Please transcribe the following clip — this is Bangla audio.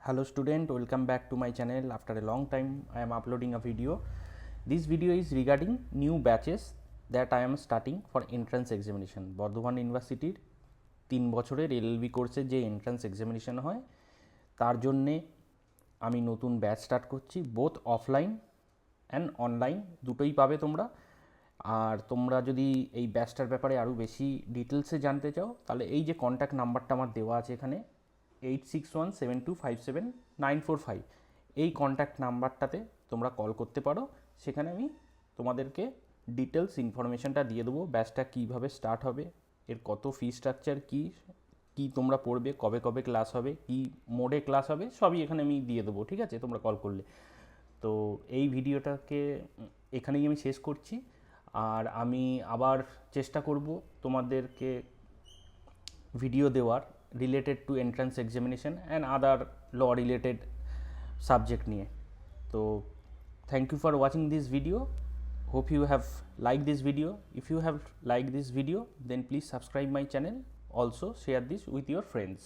Hello student, welcome back to my channel. After a long time I am uploading a video. This video is regarding new batches that I am starting for entrance examination. Bardhaman ইউনিভার্সিটির 3 বছরের এলএলবি কোর্সের যে এন্ট্রান্স এক্সামিনেশন হয় তার জন্যে আমি নতুন ব্যাচ স্টার্ট করছি। বোথ অফলাইন অ্যান্ড অনলাইন দুটোই পাবে তোমরা। আর তোমরা যদি এই ব্যাচটার ব্যাপারে আরও বেশি ডিটেলসে জানতে চাও তাহলে এই যে কন্ট্যাক্ট নাম্বারটা আমার দেওয়া আছে এখানে 8617257945 এই কন্ট্যাক্ট নাম্বারটাতে তোমরা কল করতে পারো। সেখানে আমি তোমাদেরকে ডিটেলস ইনফরমেশানটা দিয়ে দেবো, ব্যাচটা কীভাবে স্টার্ট হবে, এর কত ফি স্ট্রাকচার কী কী তোমরা পড়বে, কবে কবে ক্লাস হবে, কী মোডে ক্লাস হবে, সবই এখানে আমি দিয়ে দেবো। ঠিক আছে, তোমরা কল করলে। তো এই ভিডিওটাকে এখানেই আমি শেষ করছি। আর আমি আবার চেষ্টা করব তোমাদেরকে ভিডিও দেওয়ার related to entrance examination and other law related subject নিয়ে। তো thank you for watching this video. Hope you have liked this video. If you have liked this video then please subscribe my channel. Also share this with your friends.